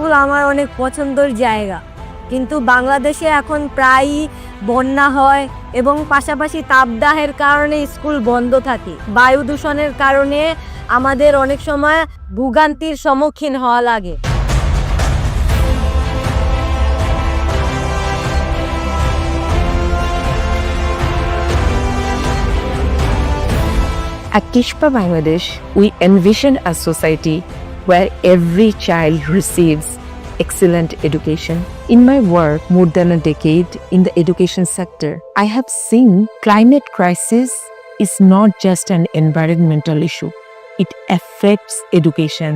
School আমার অনেক পছন্দের জায়গা, কিন্তু বাংলাদেশে এখন প্রায়ই বন্যা হয় এবং পাশাপাশি তাপদাহের কারণে স্কুল বন্ধ থাকে। বায়ু দূষণের কারণে আমাদের অনেক সময় ভোগান্তির সম্মুখীন হওয়া লাগে। At Kishpa Bangladesh, we envision a society where every child receives excellent education. In my work more than a decade in the education sector, I have seen climate crisis is not just an environmental issue. It affects education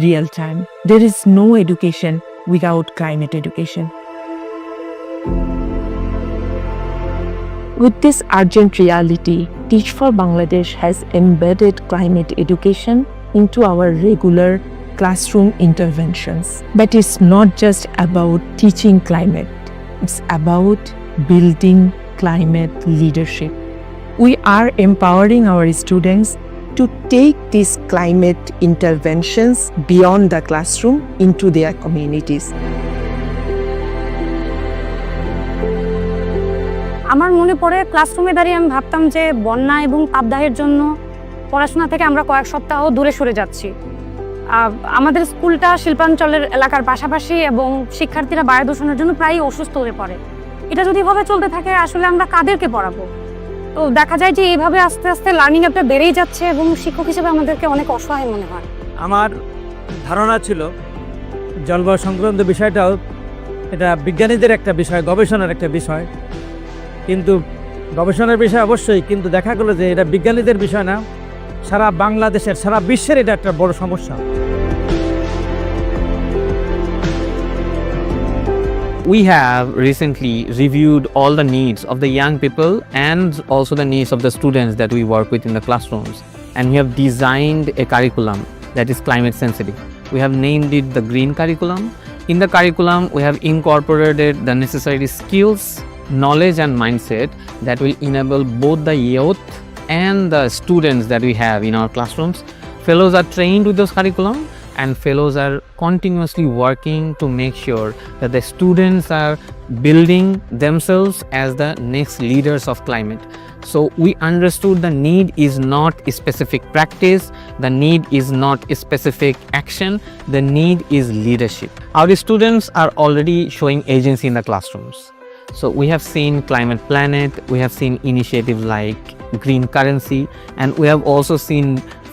real time. There is no education without climate education. With this urgent reality, Teach for Bangladesh has embedded climate education into our regular classroom interventions. But it's not just about teaching climate, it's about building climate leadership. We are empowering our students to take these climate interventions beyond the classroom into their communities. আমার মনে পড়ে ক্লাসরুমে দাঁড়িয়ে আমি ভাবতাম যে বন্যা এবং তাপদাহের জন্য পড়াশোনা থেকে আমরা কয়েক সপ্তাহ দূরে সরে যাচ্ছি। আমাদের স্কুলটা শিল্পাঞ্চলের এলাকার পাশাপাশি এবং শিক্ষার্থীরা বায়ু দূষণের জন্য প্রায়ই অসুস্থ হয়ে পড়ে। এটা যদি এভাবে চলতে থাকে আসলে আমরা কাদেরকে পড়াবো? তো দেখা যায় যে এইভাবে আস্তে আস্তে লার্নিং একটা বেড়েই যাচ্ছে এবং শিক্ষক হিসেবে আমাদেরকে অনেক অসহায় মনে হয়। আমার ধারণা ছিল জলবায়ু সংক্রান্ত বিষয়টাও এটা বিজ্ঞানীদের একটা বিষয়, গবেষণার একটা বিষয়, কিন্তু গবেষণার বিষয় অবশ্যই, কিন্তু দেখা গেলো যে এটা বিজ্ঞানীদের বিষয় না, সারা বাংলাদেশের, সারা বিশ্বের এটা একটা বড় সমস্যা। We have recently reviewed all the needs of the young people and also the needs of the students that we work with in the classrooms, and we have designed a curriculum that is climate sensitive. We have named it the green curriculum. In the curriculum, we have incorporated the necessary skills, knowledge and mindset that will enable both the youth and the students that we have in our classrooms. Fellows are trained with those curriculum, and fellows are continuously working to make sure that the students are building themselves as the next leaders of climate. So we understood the need is not a specific practice, the need is not a specific action, the need is leadership. Our students are already showing agency in the classrooms. So we have seen Climate Planet, we have seen initiatives like Green Currency, and we have also seen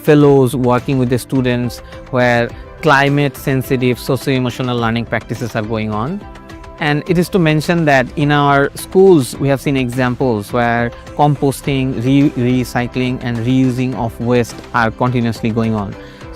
fellows working with the students where climate sensitive socio-emotional learning practices are going on. And it is to mention that in our schools we have seen examples where composting, recycling and reusing of waste are continuously going on.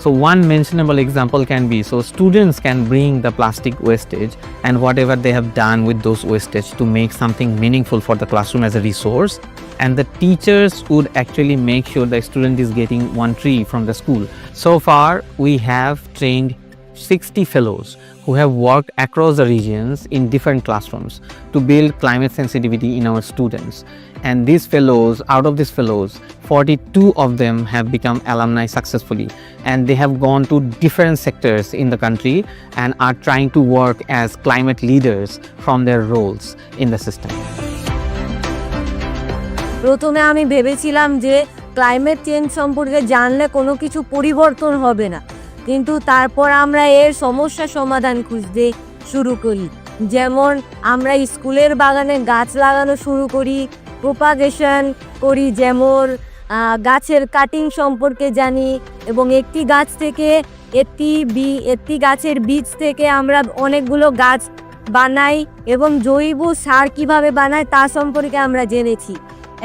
So one mentionable example can be, so students can bring the plastic wastage and whatever they have done with those wastage to make something meaningful for the classroom as a resource, and the teachers would actually make sure the student is getting one tree from the school. So far we have trained 60 fellows who have worked across the regions in different classrooms to build climate sensitivity in our students. And these fellows, out of these fellows, 42 of them have become alumni successfully, and they have gone to different sectors in the country and are trying to work as climate leaders from their roles in the system. প্রথমে আমি ভেবেছিলাম যে climate change সম্পর্কে জানলে কোনো কিছু পরিবর্তন হবে না, কিন্তু তারপর আমরা এর সমস্যা সমাধান খুঁজতে শুরু করি। যেমন আমরা স্কুলের বাগানে গাছ লাগানো শুরু করি, প্রোপাগেশন করি, যেমন গাছের কাটিং সম্পর্কে জানি, এবং একটি গাছ থেকে একটি গাছের বীজ থেকে আমরা অনেকগুলো গাছ বানাই এবং জৈব সার কিভাবে বানাই তা সম্পর্কে আমরা জেনেছি।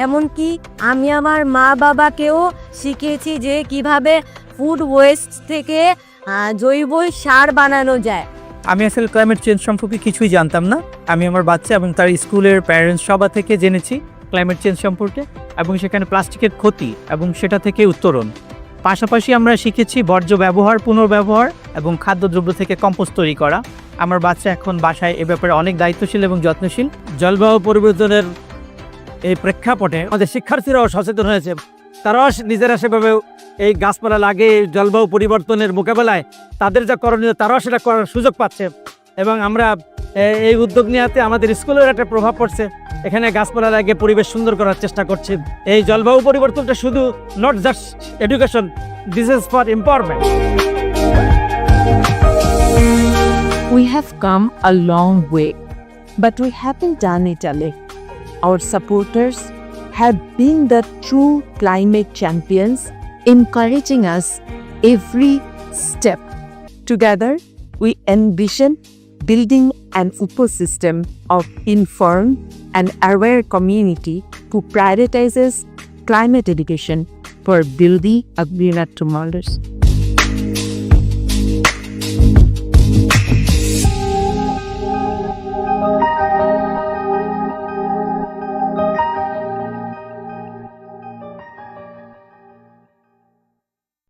এমনকি আমি আমার মা বাবাকেও শিখিয়েছি যে কিভাবে ফুড ওয়েস্ট থেকে জৈব সার বানানো যায়। আমি আসলে ক্লাইমেট চেঞ্জ সম্পর্কে কিছুই জানতাম না। আমি আমার বাচ্চা এবং তার স্কুলের প্যারেন্টস সভা থেকে জেনেছি ক্লাইমেট চেঞ্জ সম্পর্কে, এবং সেখানে প্লাস্টিকের ক্ষতি এবং সেটা থেকে উত্তরণ। পাশাপাশি আমরা শিখেছি বর্জ্য ব্যবহার, পুনর্ব্যবহার এবং খাদ্যদ্রব্য থেকে কম্পোস্ট তৈরি করা। আমার বাচ্চা এখন বাসায় এ ব্যাপারে অনেক দায়িত্বশীল এবং যত্নশীল। জলবায়ু পরিবর্তনের এই প্রেক্ষাপটে আমাদের শিক্ষার্থীরাও সচেতন হয়েছে। তারাও নিজেরা সেভাবে এই গাছপালা লাগিয়ে জলবায়ু পরিবর্তনের মোকাবেলায় তাদের যা করণীয় তারাও সেটা করার সুযোগ পাচ্ছে। এবং আমরা এই উদ্যোগ নেওয়াতে আমাদের স্কুলের একটা প্রভাব পড়ছে। এখানে গাছপালা লাগিয়ে পরিবেশ সুন্দর করার চেষ্টা করছি। এই জলবায়ু পরিবর্তনটা শুধু not just education, this is for empowerment. We have come a long way, but we haven't done it alone. Our supporters have been the true climate champions, encouraging us every step. Together, we envision building an ecosystem of informed and aware community who prioritizes climate education for building a greener tomorrow.